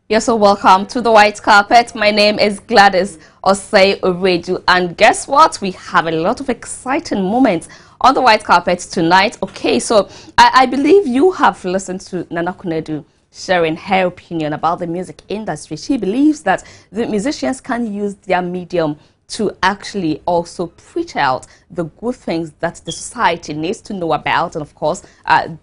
You're so welcome to the white carpet. My name is Gladys Osei-Oredu, and guess what? We have a lot of exciting moments on the white carpet tonight. Okay, so I believe you have listened to Nana Kunedu sharing her opinion about the music industry. She believes that the musicians can use their medium to actually also preach out the good things that the society needs to know about, and of course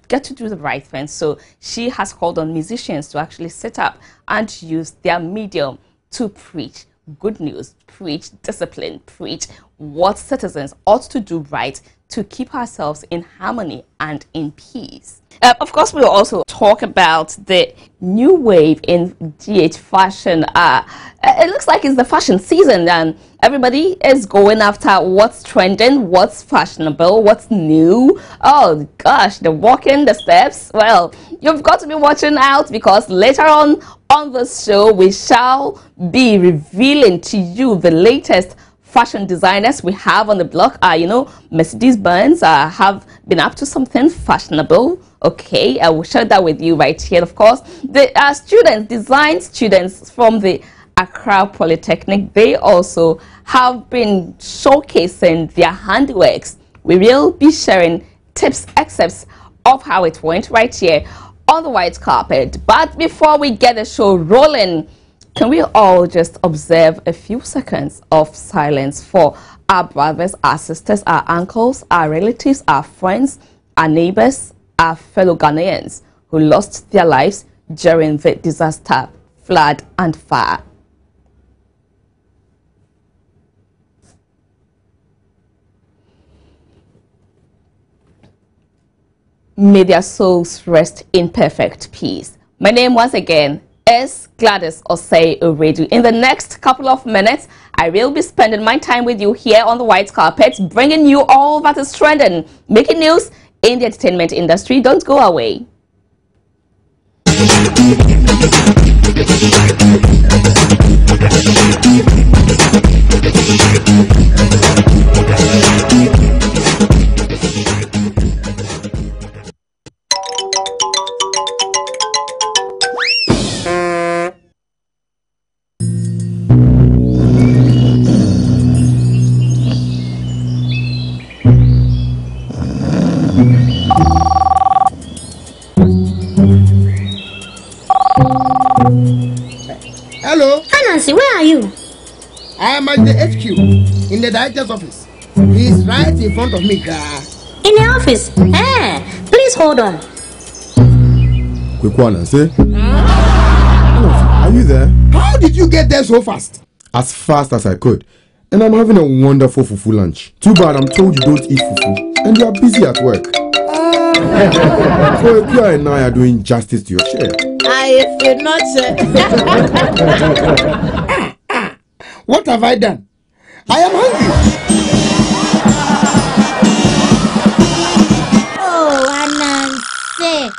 get to do the right thing. So she has called on musicians to actually set up and use their medium to preach good news, preach discipline, preach what citizens ought to do right to keep ourselves in harmony and in peace. Of course, we'll also talk about the new wave in GH fashion. It looks like it's the fashion season, and everybody is going after what's trending, what's fashionable, what's new. Oh gosh, the walking, the steps. Well, you've got to be watching out, because later on this show, we shall be revealing to you the latest fashion designers we have on the block. You know, Mercedes-Benz have been up to something fashionable. Okay, I will share that with you right here. Of course, the design students from the Accra Polytechnic, they also have been showcasing their handiworks. We will be sharing tips, excerpts of how it went right here on the white carpet. But before we get the show rolling, can we all just observe a few seconds of silence for our brothers, our sisters, our uncles, our relatives, our friends, our neighbors, our fellow Ghanaians who lost their lives during the disaster, flood and fire? May their souls rest in perfect peace. My name once again is Gladys Osei-Oredu. In the next couple of minutes, I will be spending my time with you here on the white carpet, bringing you all that is trending, making news in the entertainment industry. Don't go away. Hello? Hi, Nancy, where are you? I am at the HQ, in the director's office. He is right in front of me. In the office? Eh, please hold on. Quick one, Nancy. Are you there? How did you get there so fast? As fast as I could. And I'm having a wonderful fufu lunch. Too bad I'm told you don't eat fufu, and you are busy at work. So if you and I are doing justice to your share. I feel not, sir. What have I done? I am hungry. Oh, Nancy.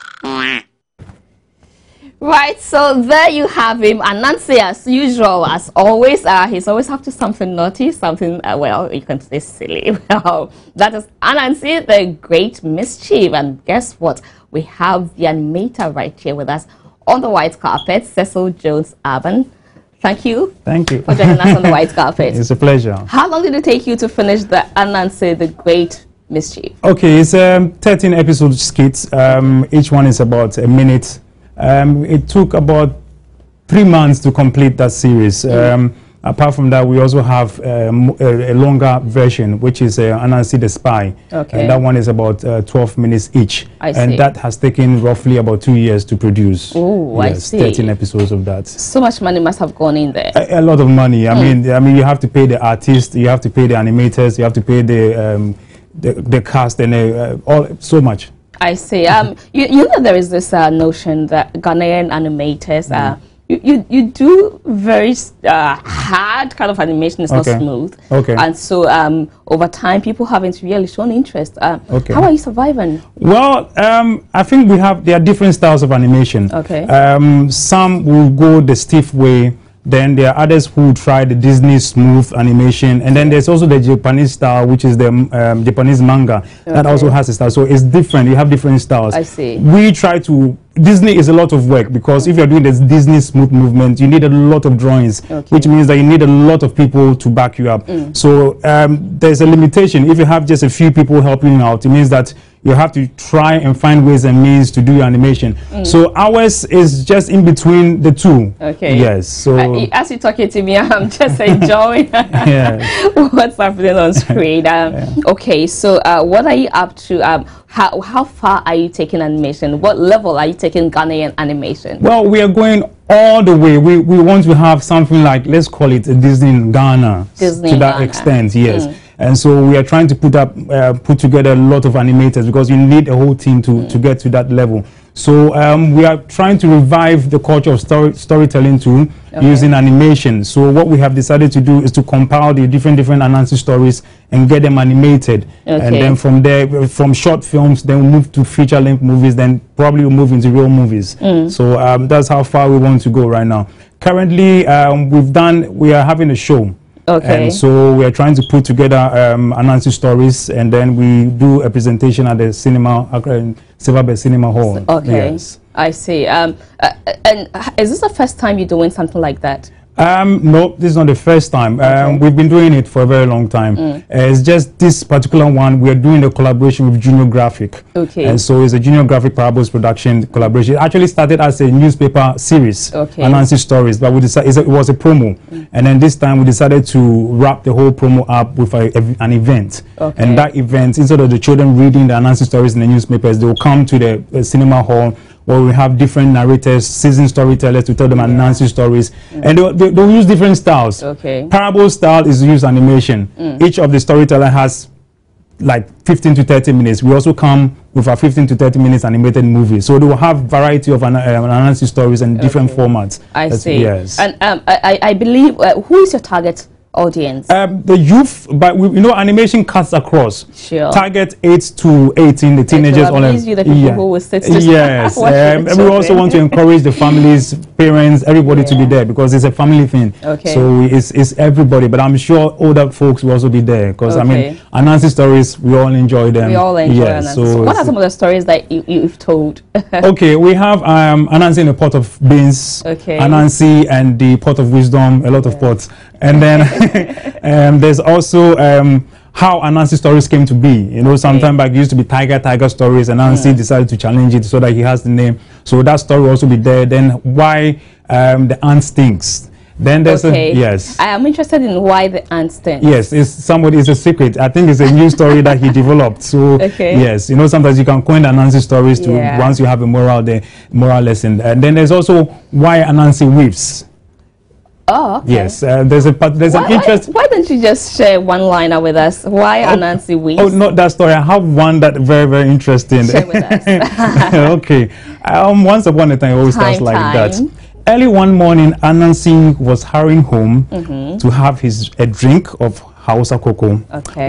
Right, so there you have him. And Nancy, as usual, as always, he's always up to something naughty, something, well, you can say silly. Well, that is Anansi, the great mischief. And guess what? We have the animator right here with us on the white carpet, Cecil Jones-Aban. Thank you. Thank you for joining us on the white carpet. It's a pleasure. How long did it take you to finish the Anansi, the great mischief? Okay, it's 13 episode skits. Each one is about a minute. It took about 3 months to complete that series. Apart from that, we also have a longer version, which is Anansi the Spy. Okay. And that one is about 12 minutes each. I see. And that has taken roughly about 2 years to produce. Oh, yes, I see. 13 episodes of that. So much money must have gone in there. A lot of money. I mean, you have to pay the artists, you have to pay the animators, you have to pay the cast, and all so much. I see. You know, there is this notion that Ghanaian animators you do very hard kind of animation. It's not smooth. Okay. And so over time, people haven't really shown interest. Okay. How are you surviving? Well, I think there are different styles of animation. Okay. Some will go the stiff way. Then there are others who try the Disney smooth animation, and then there's also the Japanese style, which is the Japanese manga that also has a style. So it's different. You have different styles. I see. We try to. Disney is a lot of work because if you're doing this Disney smooth movement, you need a lot of drawings, which means that you need a lot of people to back you up. So there's a limitation. If you have just a few people helping you out, it means that you have to try and find ways and means to do your animation. So ours is just in between the two. Okay. Yes. So as you're talking to me, I'm just enjoying what's happening on screen. Okay. So what are you up to? How far are you taking animation? What level are you taking Ghanaian animation? Well, we are going all the way. We want to have something like, let's call it a Disney in Ghana. Disney to that extent, yes. And so we are trying to put together a lot of animators because you need a whole team to get to that level. So we are trying to revive the culture of storytelling too, using animation. So what we have decided to do is to compile the different Anansi stories and get them animated. And then from there, from short films, then we move to feature-length movies, then probably we'll move into real movies. So that's how far we want to go right now. Currently, we are having a show. And so we are trying to put together Anansi stories, and then we do a presentation at the cinema, Silverbird Cinema Hall. Okay, yes. I see. And is this the first time you're doing something like that? No, this is not the first time. We've been doing it for a very long time. It's just this particular one, we are doing a collaboration with Junior Graphic. And so it's a Junior Graphic Parables production collaboration. It actually started as a newspaper series, Anansi Stories, but we decided it was a promo. And then this time we decided to wrap the whole promo up with an event. And that event, instead of the children reading the Anansi Stories in the newspapers, they will come to the cinema hall where we have different narrators, seasoned storytellers to tell them Anansi stories. And they'll use different styles. Parable style is use animation. Each of the storyteller has like 15 to 30 minutes. We also come with our 15 to 30 minutes animated movie. So they will have variety of Anansi stories and different formats. I see. Yes. And I believe, who is your target audience? The youth, but animation cuts across. Target 8 to 18, the teenagers. The people who will sit yes. And we also want to encourage the families, parents, everybody to be there because it's a family thing. So it's everybody, but I'm sure older folks will also be there because I mean, Anansi stories, we all enjoy them. We all enjoy Anansi. So what are some of the stories that you've told? We have Anansi in a pot of beans, Anansi and the pot of wisdom, a lot of pots. And then there's also how Anansi stories came to be. Sometime back it used to be tiger stories, and Anansi decided to challenge it so that he has the name. So that story will also be there. Then why the ant stinks. Then there's yes. I am interested in why the ant stinks. Yes, it's a secret. I think it's a new story that he developed. So yes, sometimes you can coin the Anansi stories to once you have a moral lesson. And then there's also why Anansi weaves. Oh, yes. There's an interest. Why don't you just share one liner with us? Why Anansi weaves? Oh, not that story. I have one that very interesting. Share with us. Okay. Once upon a time, it always starts like that. Early one morning, Anansi was hurrying home to have a drink of Hausa cocoa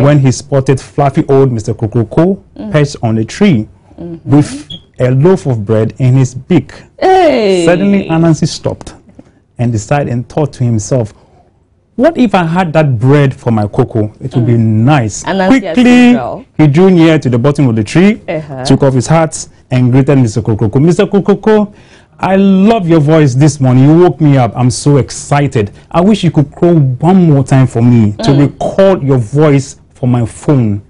when he spotted fluffy old Mr. Kokoko perched on a tree with a loaf of bread in his beak. Suddenly, Anansi stopped and decided and thought to himself, what if I had that bread for my cocoa? It would be nice. Quickly, he drew near to the bottom of the tree, took off his hat, and greeted Mr. Kokoko. Mr. Kokoko, I love your voice this morning. You woke me up. I'm so excited. I wish you could crow one more time for me to record your voice for my phone.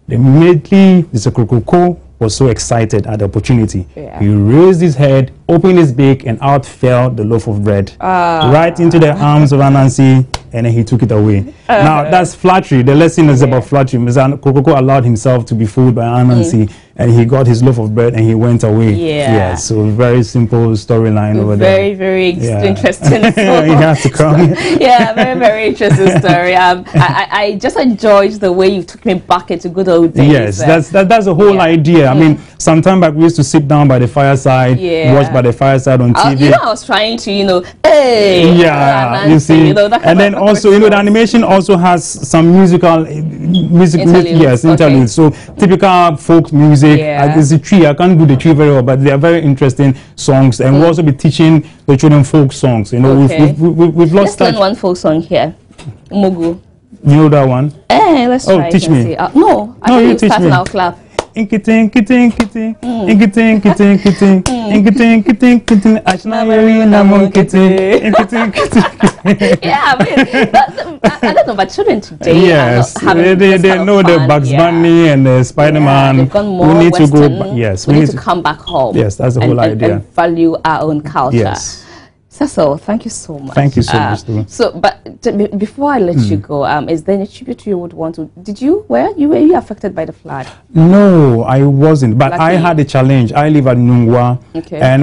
Immediately, Mr. Kokoko was so excited at the opportunity. He raised his head, opened his beak, and out fell the loaf of bread. Right into the arms of Anansi. and then he took it away. Now that's flattery. The lesson is about flattery. Mr. Kokoko allowed himself to be fooled by Anansi, and he got his loaf of bread and he went away. Yeah. So very simple storyline over there. Very interesting. You have to come. Yeah, very interesting story. I just enjoyed the way you took me back into good old days. Yes, that's the whole idea. I mean, sometime back we used to sit down by the fireside, watch by the fireside on TV. I was trying to, hey. Yeah, you see. And then also, the animation also has some interludes. Interludes. So typical folk music. There's a tree. I can't do the tree very well, but they are very interesting songs. And we'll also be teaching the children folk songs. We've lost Let's learn one folk song here. Mugu. You know that one? Let's try. Teach me. No, you teach me. Now clap. Inkiting, kiting, kiting, inkiting, kiting, kiting, inkiting, kiting, kiting, yeah, I don't know, but children today they know the Bugs Bunny and the Spider-Man. They've gone more we need Western. to go. Yes, we need to come back home. Yes, that's the whole idea. And value our own culture. Yes. Cecil, thank you so much. Thank you so much. So, but before I let you go, is there any tribute you would want to? Were you affected by the flood? No, I wasn't. But I had a challenge. I live at Nungwa, and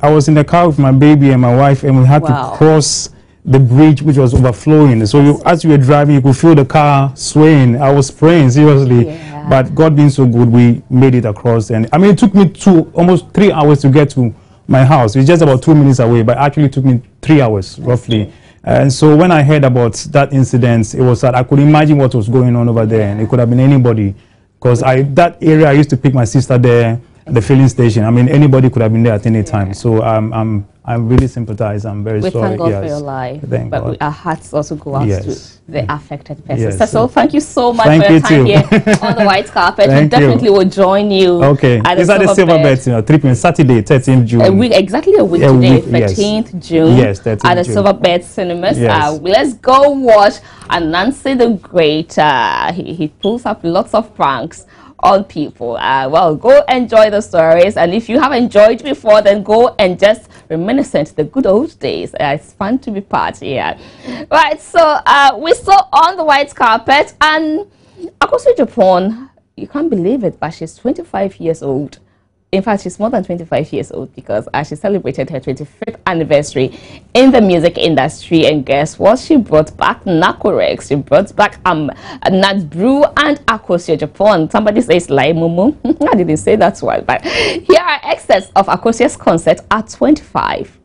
I was in the car with my baby and my wife, and we had to cross the bridge, which was overflowing. So as you were driving, you could feel the car swaying. I was praying seriously, but God being so good, we made it across. And I mean, it took me almost 3 hours to get to my house. It's just about 2 minutes away, but actually it took me 3 hours roughly. And so when I heard about that incident, it was that I could imagine what was going on over there, and it could have been anybody, because that area I used to pick my sister there at the filling station. I mean, anybody could have been there at any time. So I'm really sympathize. I'm very sorry. Thank God for your life. Thank God. Our hearts also go out to the affected persons. Yes. So thank you so much for your time here on the white carpet. We definitely will join you. Okay. Is that the silver bed? 3 p.m. Saturday, 13th June. Exactly a week today, 13th June. Yes, 13th at the June. Silver Bed Cinemas. Yes. Let's go watch Nancy the Great. He pulls up lots of pranks on people. Well, go enjoy the stories, and if you have enjoyed before, then go and just reminiscent the good old days. It's fun to be part here. Right, so we saw on the white carpet, and Akoso Japan, you can't believe it, but she's 25 years old. In fact, she's more than 25 years old, because she celebrated her 25th anniversary in the music industry. And guess what? She brought back Nakorex. She brought back Nat Brew and Akoso Japan. Somebody says Lai Mumu. I didn't say that one, but here are excerpts of Akoso's concert at 25.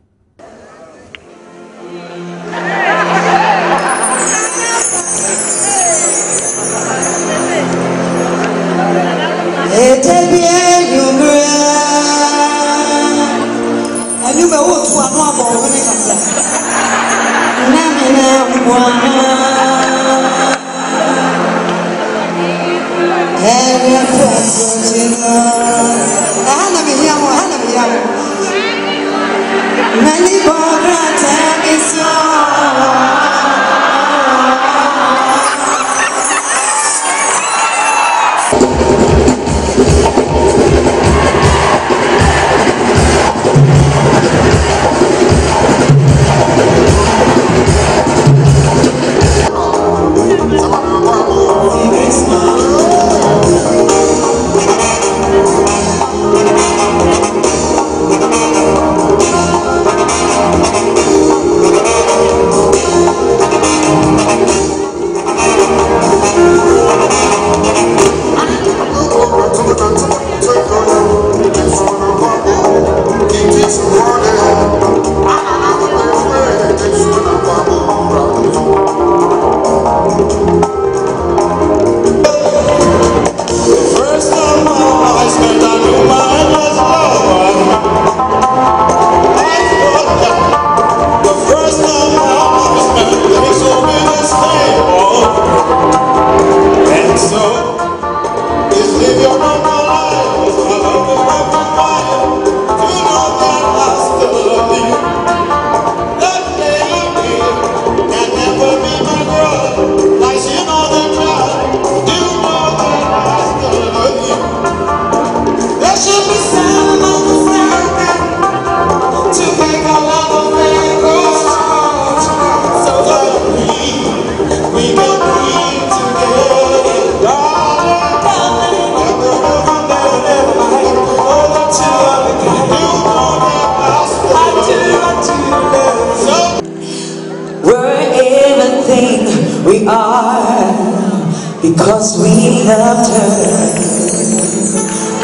he loved her.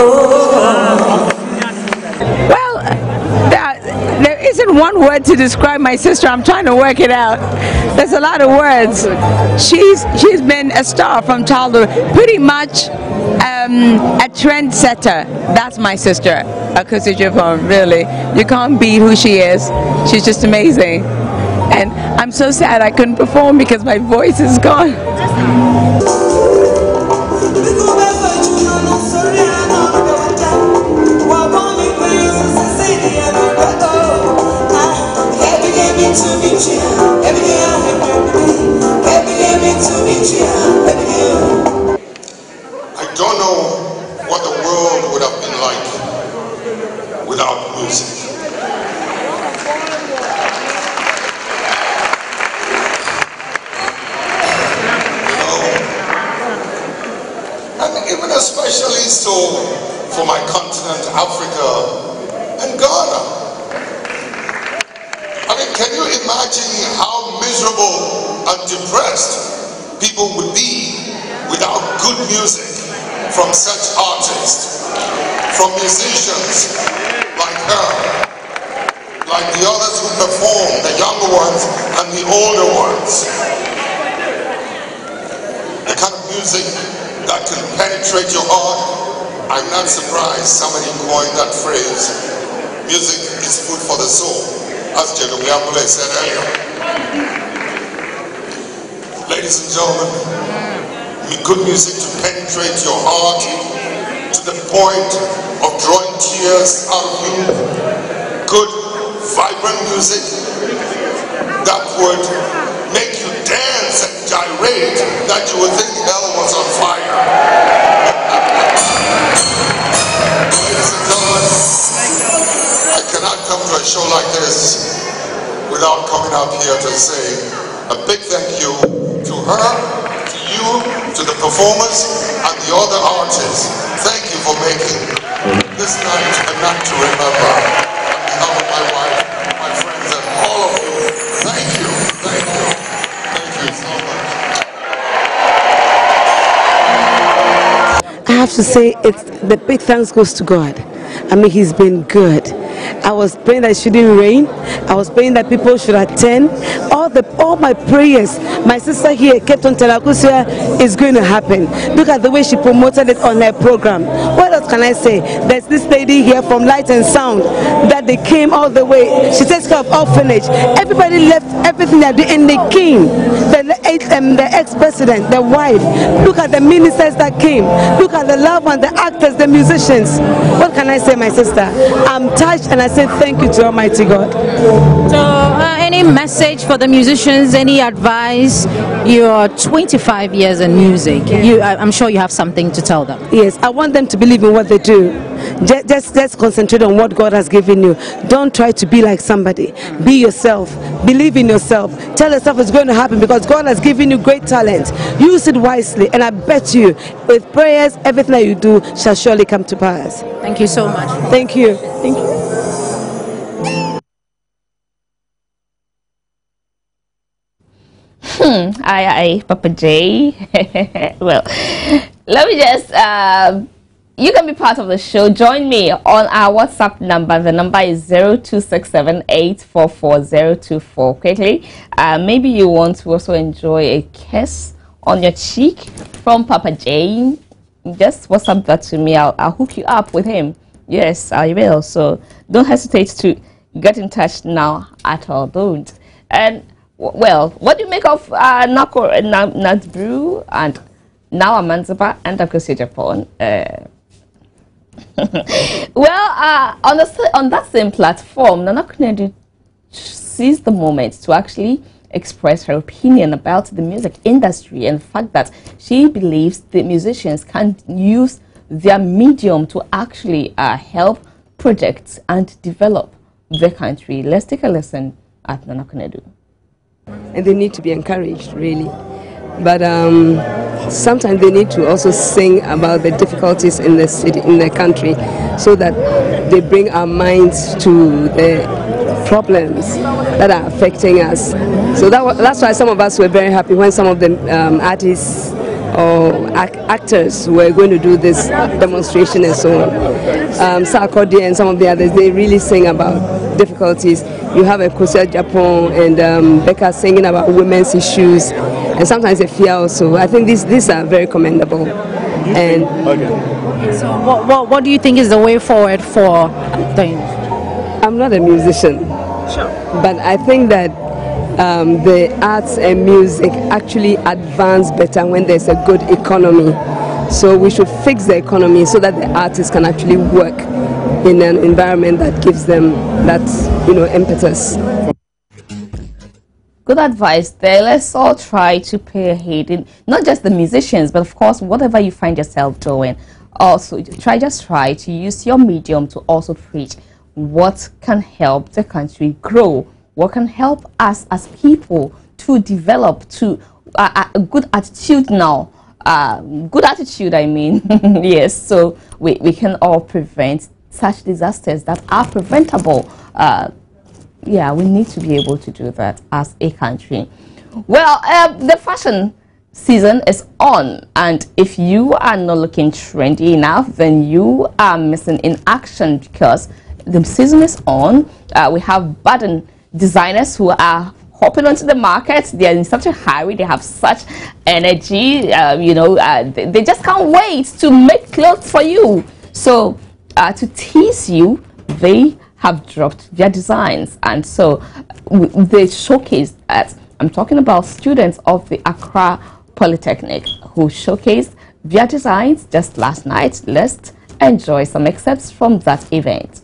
Oh. Well, there isn't one word to describe my sister. I'm trying to work it out. There's a lot of words. She's been a star from childhood, pretty much a trendsetter. That's my sister, Akusi Japan. Really, you can't beat who she is. She's just amazing. And I'm so sad I couldn't perform because my voice is gone. I don't know what the world would have been like without music. And even especially so for my continent, Africa and Ghana. I mean, can you imagine how miserable and depressed people would be without good music from such artists, from musicians like her, like the others who perform, the younger ones and the older ones? The kind of music that can penetrate your heart. I'm not surprised somebody coined that phrase, music is food for the soul, as Jedobuyambule said earlier. Ladies and gentlemen, good music to penetrate your heart to the point of drawing tears out of you. Good, vibrant music that would make you dance and gyrate, that you would think hell was on fire. Ladies and gentlemen, I cannot come to a show like this without coming up here to say a big thank you to her, to you, to the performers and the other artists. Thank you for making this night a night to remember. On behalf of my wife, my friends, and all of you, thank you, thank you, thank you so much. I have to say, the big thanks goes to God. I mean, he's been good. I was praying that it shouldn't rain. I was praying that people should attend. All my prayers, my sister here kept on telling Akusia, it's going to happen. Look at the way she promoted it on her program. What else can I say? There's this lady here from Light and Sound that they came all the way. She takes care of orphanage. Everybody left everything they did and they came. The ex-president, the wife. Look at the ministers that came. Look at the loved ones, the actors, the musicians. What can I say, my sister? I'm touched and I say thank you to Almighty God. So, any message for the musicians? Any advice? You're 25 years in music. I'm sure you have something to tell them. Yes, I want them to believe in what they do. Just concentrate on what God has given you. Don't try to be like somebody. Be yourself. Believe in yourself. Tell yourself it's going to happen because God has given you great talent. Use it wisely, and I bet you, with prayers, everything that you do shall surely come to pass. Thank you so much. Thank you. Thank you. Aye, Papa J. Well, let me just, you can be part of the show. Join me on our WhatsApp number. The number is 0267844024. Quickly, maybe you want to also enjoy a kiss on your cheek from Papa J. Just WhatsApp that to me. I'll hook you up with him. Yes, I will. So don't hesitate to get in touch now at all. Don't. And well, what do you make of Nat Brew and now Amanzaba and Akusi Japan? Well, on that same platform, Nana Kunedu seized the moment to actually express her opinion about the music industry and the fact that she believes the musicians can use their medium to actually help projects and develop the country. Let's take a listen at Nana Kunedu. And they need to be encouraged, really. But sometimes they need to also sing about the difficulties in the city, in the country, so that they bring our minds to the problems that are affecting us. So that's why some of us were very happy when some of the artists or actors who were going to do this demonstration and so on. Sarkodie and some of the others, they really sing about difficulties. You have a Kosia Japan and Becca singing about women's issues, and sometimes a fear also. I think these are very commendable. And so what do you think is the way forward for things? I'm not a musician, but I think that the arts and music actually advance better when there's a good economy. So we should fix the economy so that the artists can actually work in an environment that gives them that, impetus. Good advice there. Let's all try to pay heed in not just the musicians, but of course, whatever you find yourself doing. Also, just try to use your medium to also preach what can help the country grow, what can help us as people to develop to a good attitude now. Good attitude, I mean. Yes, so we can all prevent such disasters that are preventable. Yeah, we need to be able to do that as a country. Well, the fashion season is on, and if you are not looking trendy enough, then you are missing in action, because the season is on. We have budding designers who are hopping onto the market. They are in such a hurry. They have such energy. They just can't wait to make clothes for you. So to tease you, they have dropped their designs, and so they showcased that. I'm talking about students of the Accra Polytechnic who showcased their designs just last night. Let's enjoy some excerpts from that event.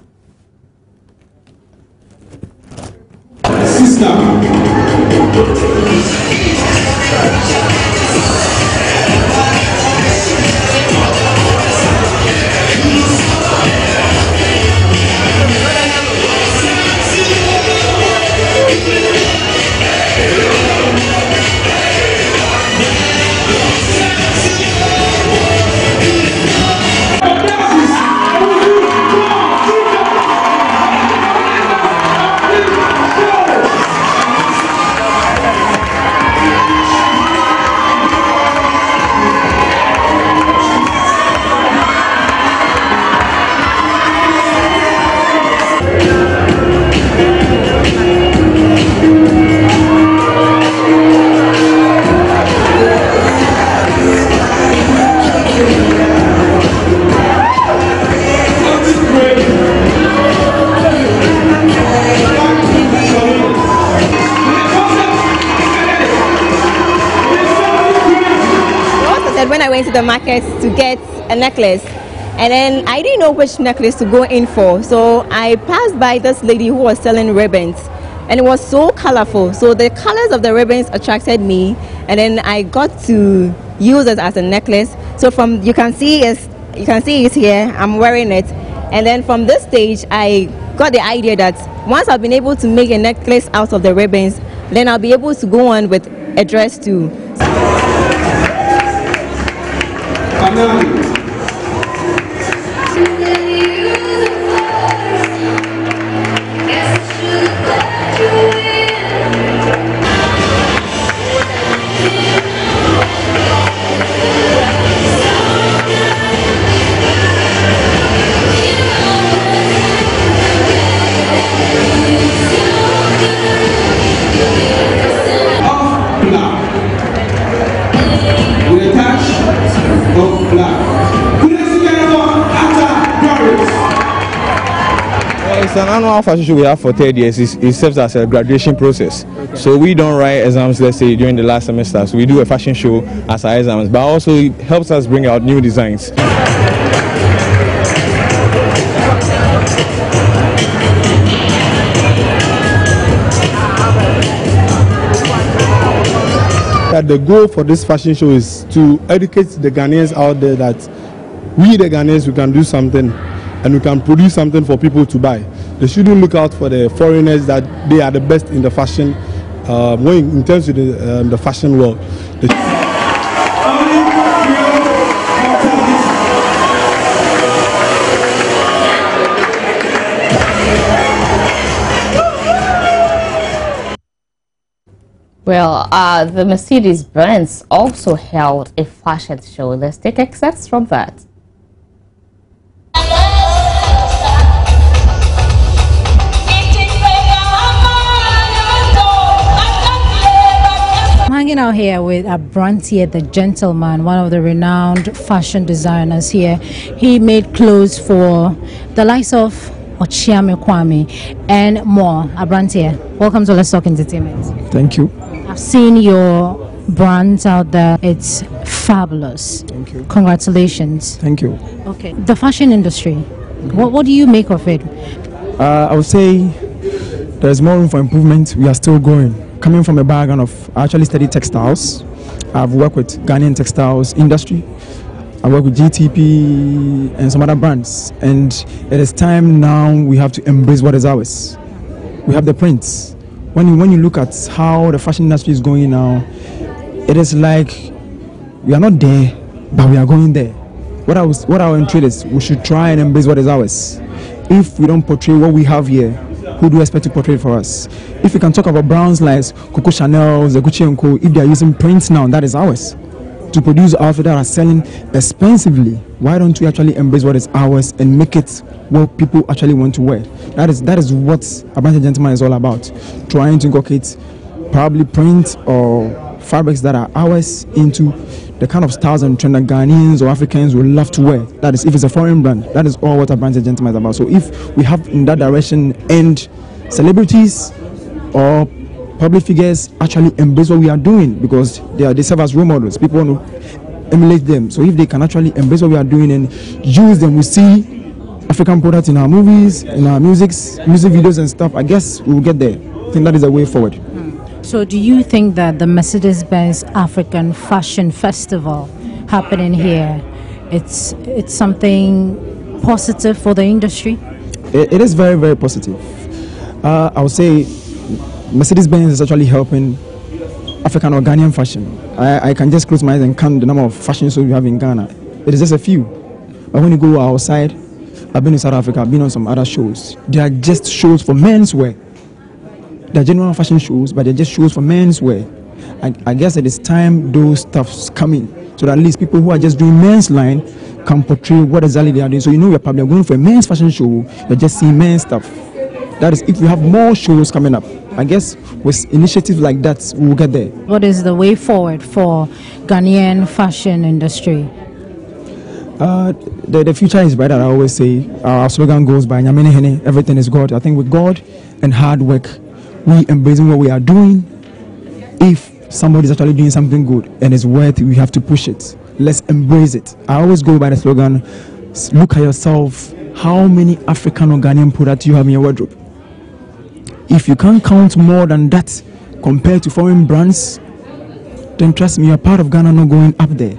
When I went to the market to get a necklace, and then I didn't know which necklace to go in for, so I passed by this lady who was selling ribbons, and it was so colorful. So the colors of the ribbons attracted me, and then I got to use it as a necklace. So you can see it here. I'm wearing it, and then from this stage I got the idea that once I've been able to make a necklace out of the ribbons, then I'll be able to go on with a dress too. It's an annual fashion show we have for 3 years. It serves as a graduation process. Okay. So we don't write exams, let's say, during the last semester. So we do a fashion show as our exams, but also it helps us bring out new designs. That the goal for this fashion show is to educate the Ghanaians out there that we, the Ghanaians, we can do something and we can produce something for people to buy. They shouldn't look out for the foreigners that they are the best in the fashion, in terms of the fashion world. Well, the Mercedes-Benz also held a fashion show. Let's take excerpts from that. I'm hanging out here with Abrantier, the gentleman, one of the renowned fashion designers here. He made clothes for the likes of Ochiame Kwame and more. Abrantier, welcome to Let's Talk Entertainment. Thank you. I've seen your brands out there. It's fabulous. Thank you. Congratulations. Thank you. Okay, the fashion industry, what do you make of it? I would say there's more room for improvement. We are still growing. Coming from a background of, I actually studied textiles. I've worked with Ghanaian textiles industry. I work with GTP and some other brands. And it is time now we have to embrace what is ours. We have the prints. When you look at how the fashion industry is going now, it is like we are not there, but we are going there. What I will entreat is we should try and embrace what is ours. If we don't portray what we have here, who do we expect to portray it for us? If we can talk about brands like Coco Chanel, Gucci & Co, if they are using prints now, that is ours. To produce outfits that are selling expensively, why don't we actually embrace what is ours and make it what people actually want to wear? That is what Abrantier Gentleman is all about. Trying to inculcate probably print or fabrics that are ours into the kind of styles and trend that Ghanaians or Africans would love to wear. That is, if it's a foreign brand, that is all what Abrantier Gentleman is about. So if we have in that direction and celebrities or public figures actually embrace what we are doing, because they serve as role models, people want to emulate them. So if they can actually embrace what we are doing and use them, we see African products in our movies, in our music videos and stuff, I guess we will get there. I think that is the way forward. So do you think that the Mercedes-Benz African Fashion Festival happening here, it's something positive for the industry? It is very, very positive. I would say Mercedes-Benz is actually helping African or Ghanaian fashion. I can just close my eyes and count the number of fashion shows we have in Ghana. It is just a few. But when you go outside, I've been in South Africa, I've been on some other shows. They are just shows for menswear. They're general fashion shows, but they're just shows for menswear. I guess it is time those stuffs come in, so that at least people who are just doing men's line can portray what exactly they are doing. So you know you're probably going for a men's fashion show, you're just seeing men's stuff. That is, if we have more shows coming up, I guess with initiatives like that, we will get there. What is the way forward for Ghanaian fashion industry? The future is bright. I always say our slogan goes by Nyamene Hene, everything is God. I think with God and hard work, we embracing what we are doing. If somebody is actually doing something good and it's worth it, we have to push it. Let's embrace it. I always go by the slogan, look at yourself, how many African or Ghanaian products you have in your wardrobe. If you can't count more than that compared to foreign brands, then trust me, you're part of Ghana not going up there.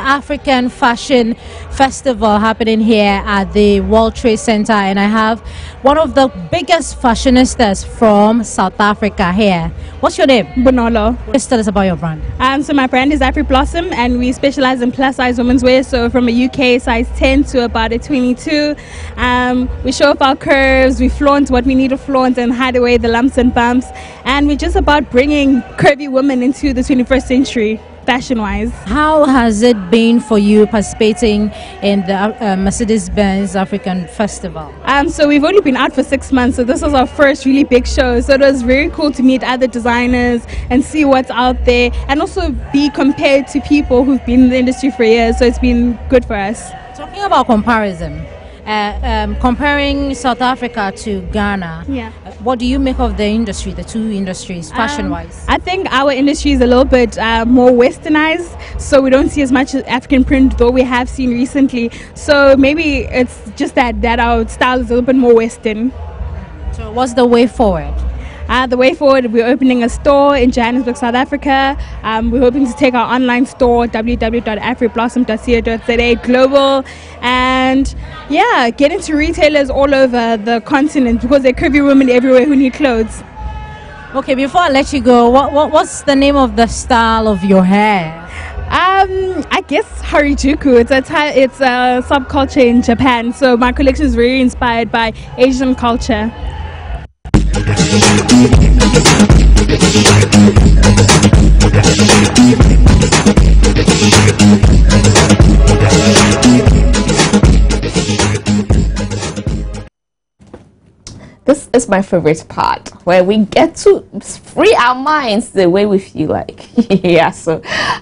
African Fashion Festival happening here at the World Trade Center, and I have one of the biggest fashionistas from South Africa here What's your name? Bonolo. Just tell us about your brand. So my brand is Afri Blossom, and we specialize in plus size women's wear. So from a UK size 10 to about a 22. We show off our curves, we flaunt what we need to flaunt and hide away the lumps and bumps. And we're just about bringing curvy women into the 21st century. Fashion-wise. How has it been for you participating in the Mercedes-Benz African Festival? So we've only been out for 6 months, so this was our first really big show. So it was very cool to meet other designers and see what's out there, and also be compared to people who've been in the industry for years. So it's been good for us. Talking about comparison, comparing South Africa to Ghana, what do you make of the industry, the two industries, fashion-wise? I think our industry is a little bit more westernized, so we don't see as much African print, though we have seen recently. So maybe it's just that our style is a little bit more Western. So what's the way forward? The way forward, we're opening a store in Johannesburg, South Africa. We're hoping to take our online store, www.afriblossom.co.za, global, and get into retailers all over the continent, because there are curvy women everywhere who need clothes. Okay, before I let you go, what's the name of the style of your hair? I guess Harajuku. It's a subculture in Japan, so my collection is very inspired by Asian culture. This is my favorite part, where we get to free our minds the way we feel like. So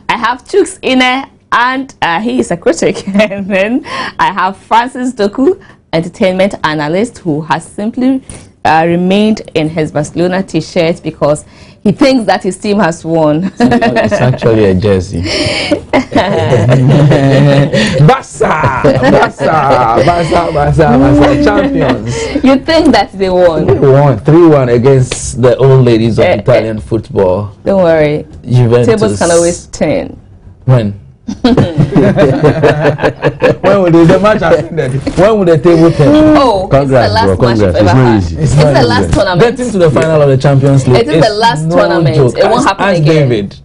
I have Chooks in there, and he is a critic. And then I have Francis Doku, entertainment analyst, who has simply remained in his Barcelona t-shirt because he thinks that his team has won. It's actually a jersey. Barca, champions. You think that they won? We won 3-1 against the old ladies of Italian football. Don't worry. Juventus. Tables can always turn. When? When will the match have ended? When will the table turn? Oh, congrats, it's the last match you've ever had. It's the last tournament. Getting to the final of the Champions League. It is the last tournament. Joke. It won't happen again. David.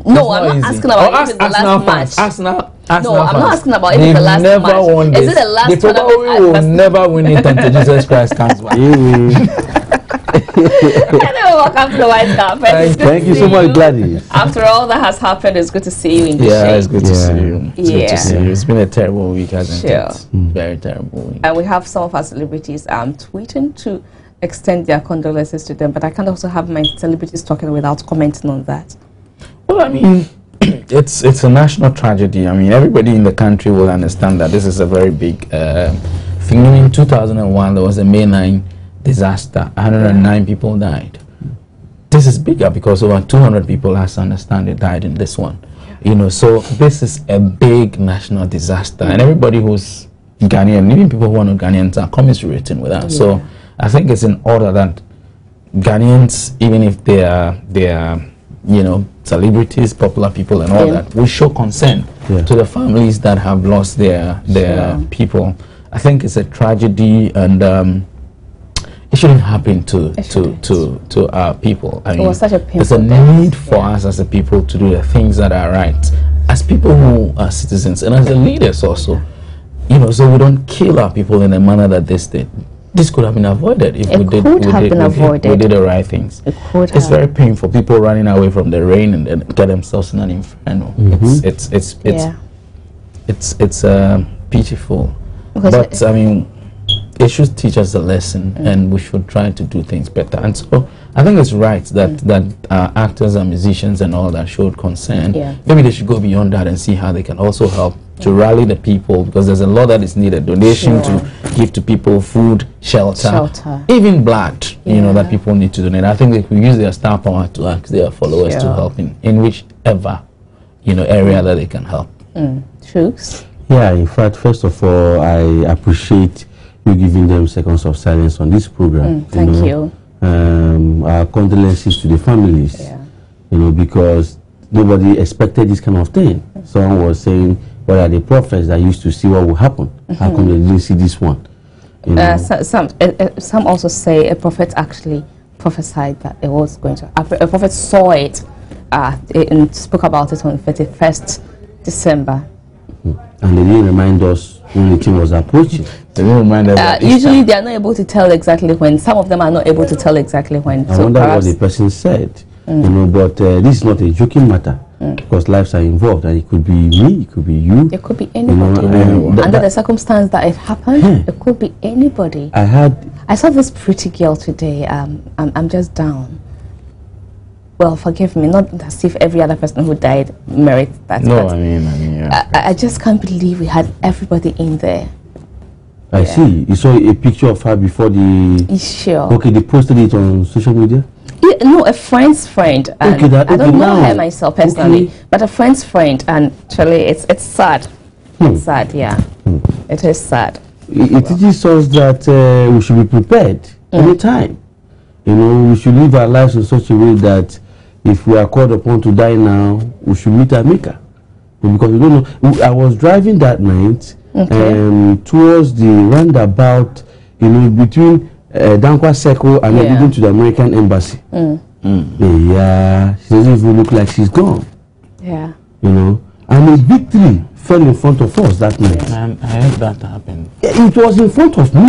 No, I'm not asking about if it's the last match. Arsenal no, I'm not asking about if it's the last match. Is it the last tournament? They probably will never win it until Jesus Christ comes back. Welcome to the white carpet. Thank you so much, Gladys. After all that has happened, it's good to see you in the shade. Yeah, it's good to see you. It's good to see you. It's been a terrible week, hasn't it? Very terrible week. And we have some of our celebrities tweeting to extend their condolences to them, but I can't also have my celebrities talking without commenting on that. Well, I mean, it's a national tragedy. I mean, everybody in the country will understand that this is a very big thing. In 2001, there was a May 9 disaster. 109 people died. This is bigger because over 200 people, as I understand it, died in this one. You know, so this is a big national disaster, and everybody who's Ghanaian, even people who are not Ghanaians, are commiserating with us. So I think it's in order that Ghanaians, even if they are you know, celebrities, popular people and all that, we show concern to the families that have lost their people. I think it's a tragedy, and it shouldn't happen to our people. I mean, it was such a there's a need for us as a people to do the things that are right, as people who are citizens and as the leaders also. You know, so we don't kill our people in a manner that this did. This could have been avoided if we did the right things. It's very painful. People running away from the rain and then get themselves in an inferno. It's pitiful. But I mean, it should teach us a lesson, and we should try to do things better. And so I think it's right that actors and musicians and all that showed concern. Maybe they should go beyond that and see how they can also help to rally the people, because there's a lot that is needed. Donation to give to people, food, shelter. Even blood, you know, that people need to donate. I think they could use their star power to ask their followers to help in whichever, you know, area that they can help. Chooks? Yeah, in fact, first of all, I appreciate you giving them seconds of silence on this program. Thank you. Our condolences to the families, you know, because nobody expected this kind of thing. Someone was saying, what are the prophets that used to see what will happen? How come they didn't see this one? You know? Some also say a prophet actually prophesied that it was going to. A prophet saw it and spoke about it on 31st December. And they didn't remind us when the team was approaching. They didn't remind us. Usually they are not able to tell exactly when. Some of them are not able to tell exactly when. I wonder what the person said. You know, but this is not a joking matter because lives are involved, and it could be me, it could be you. It could be anybody. Under the circumstance that it happened, it could be anybody. I saw this pretty girl today. I'm just down. Well, forgive me, not as if every other person who died merits that. No, I mean, yeah. I just can't believe we had everybody in there. I see. You saw a picture of her before the... Sure. Okay, they posted it on social media? Yeah, no, a friend's friend. Okay, I don't know her myself personally, but a friend's friend, and actually it's sad. It's sad, yeah. It is sad. It teaches us that we should be prepared anytime. You know, we should live our lives in such a way that if we are called upon to die now, we should meet our maker. Because we don't know. I was driving that night towards the roundabout, you know, between Dankwa Circle and leading to the American Embassy. Yeah, she doesn't even look like she's gone. Yeah. You know, and a big tree fell in front of us that night. I heard that happen. It was in front of me.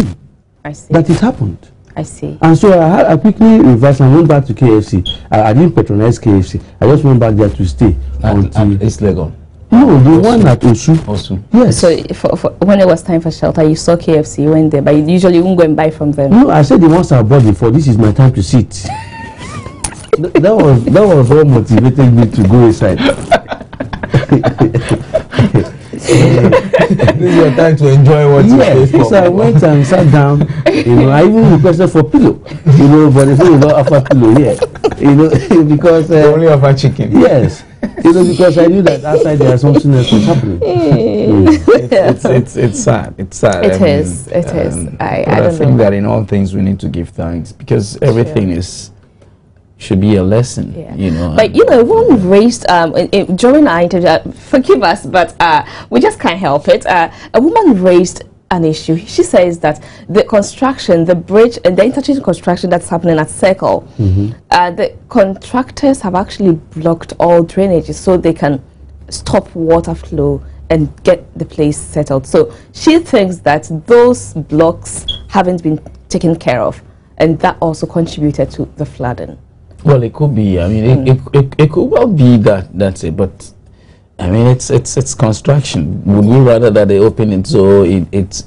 I see. That it happened. I see. And so I quickly reversed and went back to KFC. I didn't patronize KFC. I just went back there to stay. At East Legon? No, the one at Osu. Yes. So when it was time for shelter, you saw KFC, you went there, but you usually won't go and buy from them. No, I said the ones I bought before, this is my time to sit. that was what motivated me to go inside. This is your time to enjoy what you pay for. So I went and sat down. You know, I even requested for pillow. You know, but they don't offer pillow here. You know, because they only offer chicken. Yes. You know, because I knew that outside there something else was happening. It's sad. It's sad. It is. I think that in all things we need to give thanks because everything should be a lesson, you know. But you know, one raised during our interview. Forgive us, but we just can't help it. A woman raised an issue. She says that the construction, the bridge, and the interchange construction that's happening at Circle, the contractors have actually blocked all drainages so they can stop water flow and get the place settled. So she thinks that those blocks haven't been taken care of, and that also contributed to the flooding. Well, it could be. I mean, it could well be that's it. But I mean, it's construction. Would we rather that they open it so it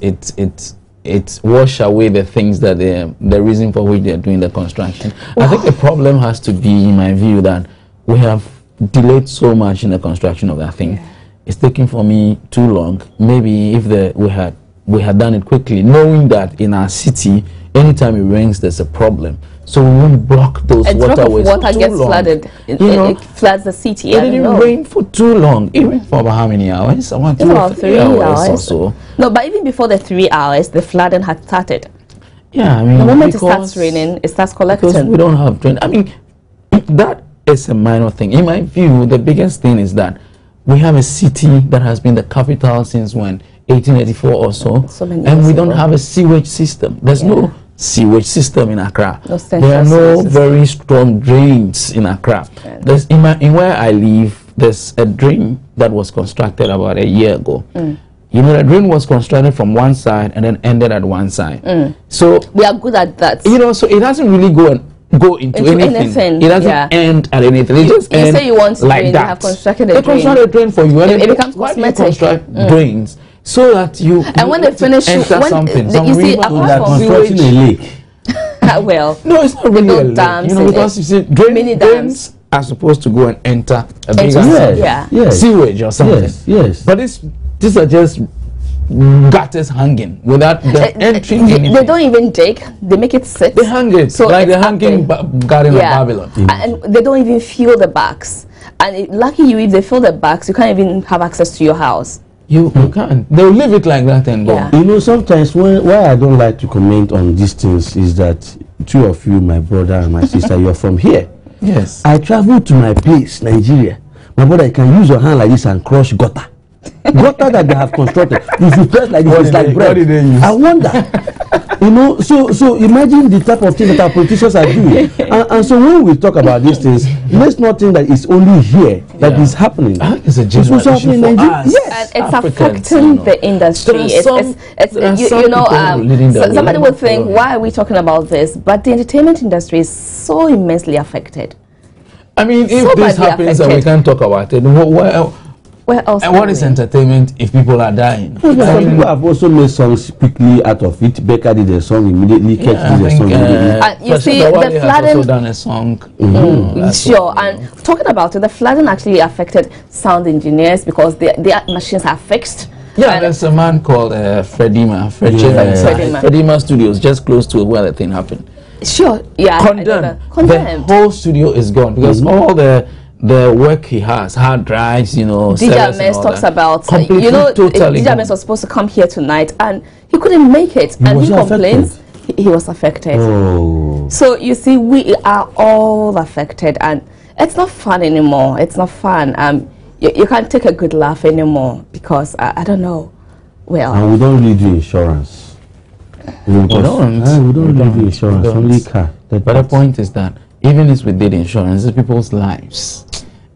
wash away the things that the reason for which they're doing the construction? I think the problem has to be, in my view, that we have delayed so much in the construction of that thing. It's taking for me too long. Maybe if we had done it quickly, knowing that in our city, anytime it rains, there's a problem. So we won't block those waterways. Water gets flooded. It floods the city. It didn't rain for too long. It rained for about how many hours? About 2 or 3 hours or so. No, but even before the 3 hours, the flooding had started. Yeah, I mean, the moment it starts raining, it starts collecting. Because we don't have drain. I mean, that is a minor thing. In my view, the biggest thing is that we have a city that has been the capital since when? 1884 or so. And we don't have a sewage system. There's no sewage system in Accra. There are no very strong drains in Accra. There's in where I live, there's a drain that was constructed about a year ago. You know, the drain was constructed from one side and then ended at one side. So we are good at that. You know, so it doesn't really go into anything. It doesn't end at anything. It just ends say you want like drain, that. You have constructed a they drain. construct a drain for you. And it becomes cosmetic. cosmetic. Drains. So that you when they finish something, you see, apart from constructing a lake. Well, no, it's not really a lake. Dams, you know, because you see, drains are supposed to go and enter a bigger sewage or something. Yes. But these are just gutters hanging without the entry. They don't even dig. They make it sit. They hang it so like the hanging garden of Babylon. And they don't even fill the bags. And lucky you, if they fill the bags, you can't even have access to your house. You can't. They'll leave it like that and go. You know, sometimes why I don't like to comment on these things is that two of you, my brother and my sister, you're from here. Yes. I traveled to my place, Nigeria. My brother, you can use your hand like this and crush gutter. Gutter that they have constructed. If you press like this, it's like bread. What did they use? I wonder. You know, so imagine the type of thing that our politicians are doing. And so when we talk about these things, let's not think that it's only here that is happening. I think it's a general issue for us. Yes, and it's affecting the industry. Somebody would think, why are we talking about this? But the entertainment industry is so immensely affected. I mean, if this happens and we can't talk about it, where else? And what is entertainment if people are dying? Some people have also made songs quickly out of it. Becca did a song immediately. Kate did a song immediately. You see, the flooding has also done a song. Sure, and talking about it, the flooding actually affected sound engineers because their machines are fixed. Yeah, there's a man called Fredima Studios, just close to where the thing happened. Sure, yeah. Condemned. The whole studio is gone because all the work he has, hard drives, DJ Mess talks about, DJ Mess was supposed to come here tonight and he couldn't make it, and he complains he was affected. So you see, we are all affected, and it's not fun anymore. It's not fun. You can't take a good laugh anymore because I don't know. Well, and we don't really do insurance. We don't really do insurance. Only car. But the point is that even if we did insurance, it's people's lives.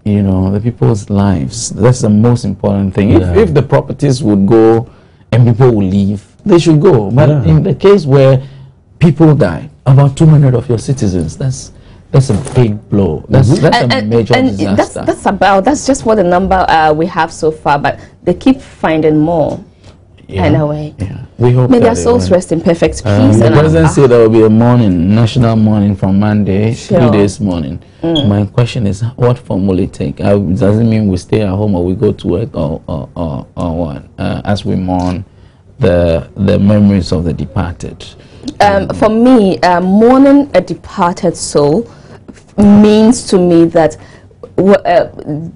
The people's lives. That's the most important thing. If the properties would go and people will leave, they should go. But in the case where people die, about 200 of your citizens, that's a big blow. That's a major disaster. That's just what the number we have so far, but they keep finding more. In a way. Yeah. We hope may their souls rest in perfect peace. The president said there will be a national mourning from Monday, 3 days mourning. My question is, what form will it take? Does it mean we stay at home or we go to work or what? As we mourn the memories of the departed. For me, mourning a departed soul means to me that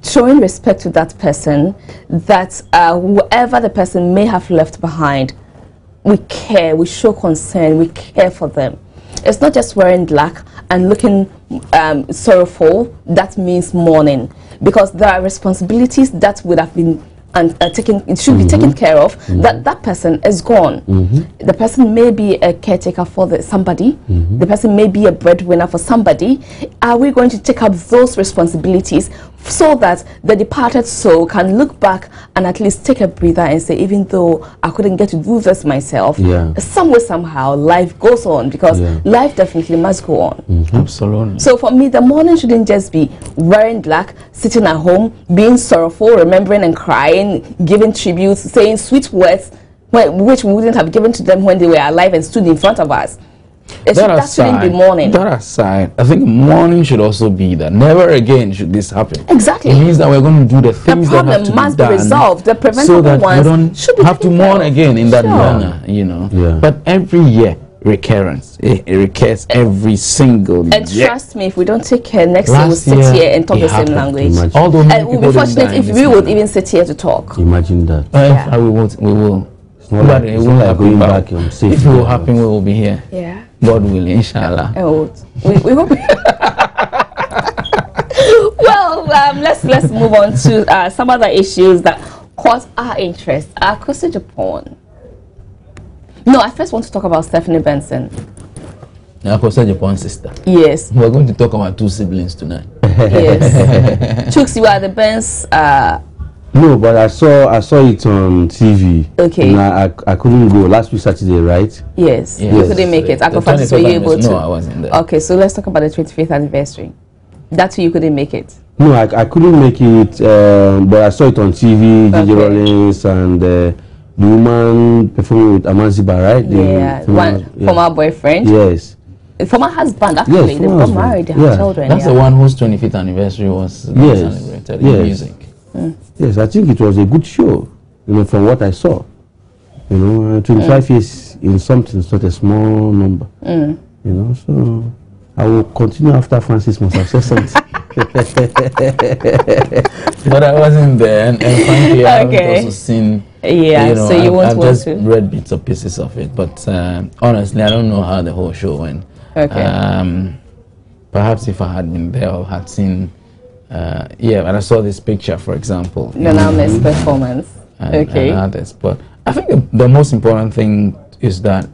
showing respect to that person, that whoever the person may have left behind, we care, we show concern, we care for them. It's not just wearing black and looking sorrowful. That means mourning, because there are responsibilities that would have been it should be taken care of. That person is gone. The person may be a caretaker for somebody. The person may be a breadwinner for somebody. Are we going to take up those responsibilities so that the departed soul can look back and at least take a breather and say, even though I couldn't get to do this myself, some way, somehow, life goes on, because life definitely must go on. Absolutely. So for me, the mourning shouldn't just be wearing black, sitting at home, being sorrowful, remembering and crying, giving tributes, saying sweet words, which we wouldn't have given to them when they were alive and stood in front of us. That shouldn't be mourning. That aside, I think mourning should also be that never again should this happen. Exactly. It means that we're going to do the things that have to be done, resolved. The preventable so that ones we don't have to mourn again in that manner. But every year, recurrence. It recurs every single year. And trust me, if we don't take care, next year we'll sit here and talk the same language. Although and we'll be fortunate if we would even sit here to talk. Imagine that. We will. But it won't happen back. If it will happen, we will be here. Yeah. God willing, inshallah. We hope. Well, let's move on to some other issues that caught our interest. Costa Japan. No, I first want to talk about Stephanie Benson. Costa Japan's sister. Yes. We're going to talk about two siblings tonight. Yes. Chooks, you are the Benz. No, but I saw it on TV. Okay. And I couldn't go last week Saturday, right? Yes. You couldn't make it. Were you able to? No, I wasn't there. Okay, so let's talk about the 25th anniversary. That's why you couldn't make it. No, I couldn't make it, but I saw it on TV. Gigi Rollins and the woman performing with Amanziba, right? Former boyfriend. Yes. Former husband, actually. Yes, they got married. They have children. That's the one whose 25th anniversary was celebrated in music. Yes, I think it was a good show, from what I saw. 25 years in something is not a small number. So I will continue after Francis must have said something. But I wasn't there, and frankly, I haven't also seen. So you won't I've just read bits or pieces of it, but honestly, I don't know how the whole show went. Okay. Perhaps if I had been there or had seen. And I saw this picture, for example. The Nameless performance. And others. But I think the most important thing is that,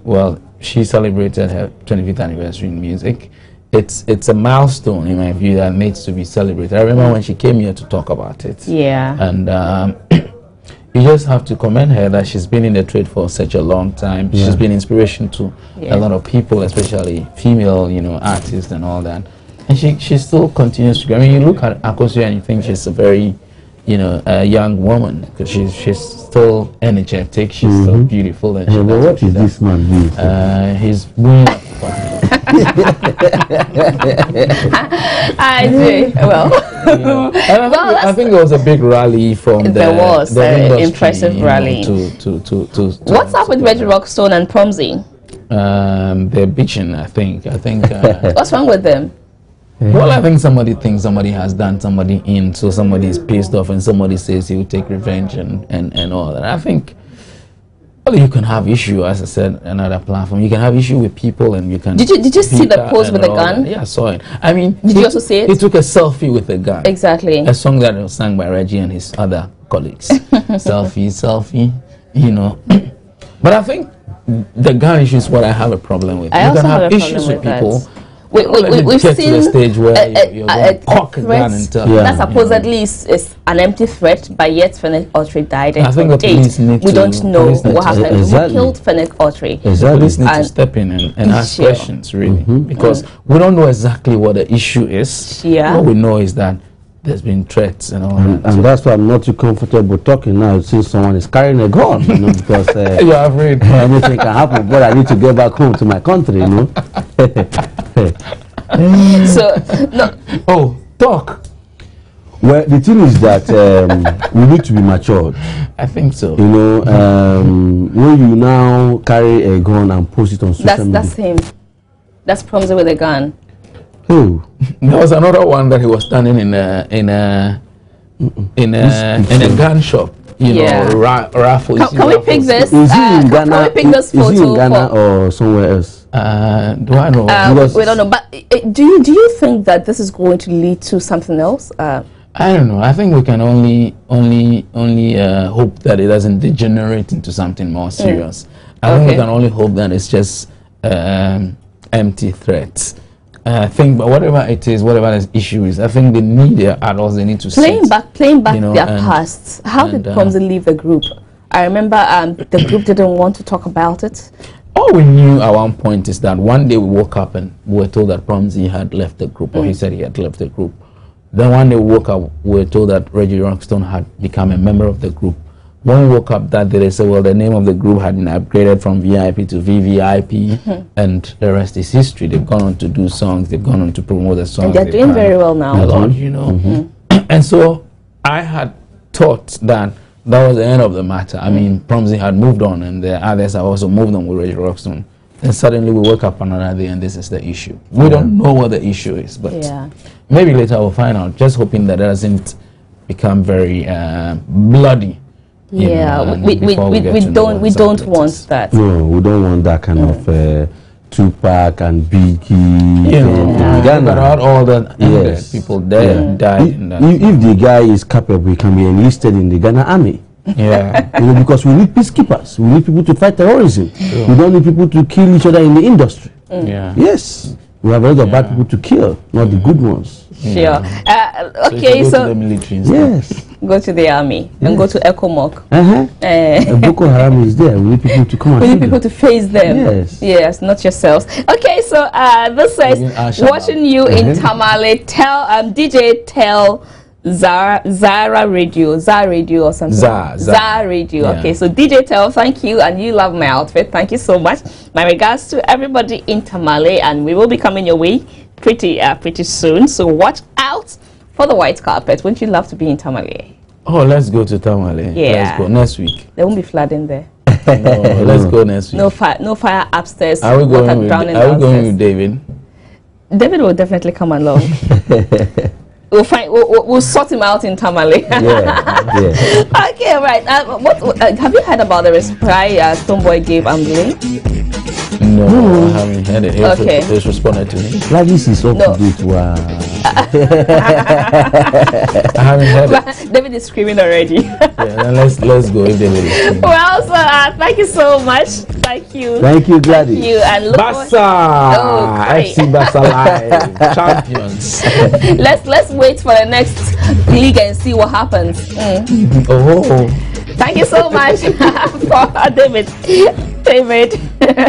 she celebrated her 25th anniversary in music. It's a milestone in my view that needs to be celebrated. I remember when she came here to talk about it. Yeah. And you just have to commend her that she's been in the trade for such a long time. Yeah. She's been inspiration to a lot of people, especially female, artists and all that. And she still continues to go. I mean, you look at Akosia and you think she's a very, a young woman, because she's still energetic. She's still beautiful. And but what is this man doing? He's going. I do. Well, I think there was a big rally from there was the an industry, impressive rally. To what's up with Reggie Rockstone and Promzy? They're bitching. I think. What's wrong with them? Well, I think somebody thinks somebody has done somebody in, so somebody is pissed off, and somebody says he will take revenge and all that. I think. Well, you can have issue, as I said, another platform. You can have issue with people, and you can. Did you see the post with the gun? Yeah, I saw it. I mean, did you also see it? He took a selfie with the gun. Exactly. A song that was sung by Reggie and his other colleagues. selfie. But I think the gun issue is what I have a problem with. I you also can have a issues with problem people. That. We've get seen to the stage where you're going to cock a threat gun and tell that supposedly is an empty threat, but yet Fennec Autry died. And I think the police need we don't know what happened. Exactly. Who killed Fennec Autry? The police need to step in and ask questions, really, because we don't know exactly what the issue is. Yeah. What we know is that there's been threats and all that. And that's why I'm not too comfortable talking now since someone is carrying a gun, because you're afraid anything can happen. But I need to get back home to my country, So, no. Oh, talk. Well, the thing is that we need to be matured. I think so. When you now carry a gun and post it on social media. That's him. That's Promzy with a gun. Who? There was another one that he was standing in a gun shop. Raffle. Can we pick this? Is he in Ghana? Can we pick this photo? Is he in Ghana or somewhere else? Do I know? We don't know. But do you think that this is going to lead to something else? I don't know. I think we can only hope that it doesn't degenerate into something more serious. I think we can only hope that it's just empty threats. I think, but whatever it is, whatever the issue is, I think the media adults, they need to playing back their past. How did Promzy leave the group? I remember the group didn't want to talk about it. All we knew at one point is that one day we woke up and we were told that Promzy had left the group, or he said he had left the group. Then one day we woke up, we were told that Reggie Rockstone had become a member of the group. When we woke up that day, they said, well, the name of the group had been upgraded from VIP to VVIP, and the rest is history. They've gone on to do songs, they've gone on to promote the songs. And they're doing very well now. A lot, And so I had thought that was the end of the matter. I mean, Promzy had moved on, and the others have also moved on with Reggie Rockstone. And suddenly we woke up another day, and this is the issue. We don't know what the issue is, but maybe later we'll find out. Just hoping that it doesn't become very bloody. We don't want that. No, we don't want that kind of Tupac and Biggie. Ghana, all that people there died. If the guy is capable, he can be enlisted in the Ghana army. Yeah, because we need peacekeepers. We need people to fight terrorism. We don't need people to kill each other in the industry. Yes, we have a lot of bad people to kill, not the good ones. Sure. Okay, so yes. Go to the army and go to ECOMOG. Boko Haram is there. We need people to come. We need people to face them. Yes, not yourselves. Okay, so this says watching you in Tamale. Tell DJ tell Zara Radio or something. Zara Radio. Yeah. Okay, so DJ tell, thank you, and you love my outfit. Thank you so much. My regards to everybody in Tamale, and we will be coming your way pretty soon. So watch out for the white carpet. Wouldn't you love to be in Tamale? Oh, let's go to Tamale. Yeah. Let's go next week. There won't be flooding there. No, let's go next week. No fire upstairs. Are we going with David? David will definitely come along. We'll sort him out in Tamale. Okay, right. What have you heard about the reply Stonebwoy gave Amblin? No, I haven't heard it. He responded to me. Like this is up to date. Wow. I haven't heard it. David is screaming already. Yeah, let's go if David is screaming. Well, so thank you so much. Thank you. Thank you, Gladys. Thank you. And look FC Barca Live champions. Let's wait for the next league and see what happens. Oh. Thank you so much for David.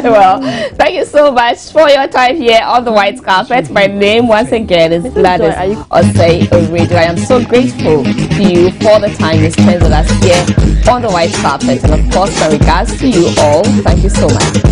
Well, thank you so much for your time here on the white carpet. My name once again is Gladys Osei Oredu. I am so grateful to you for the time you spent with us here on the white carpet. And of course, my regards to you all. Thank you so much.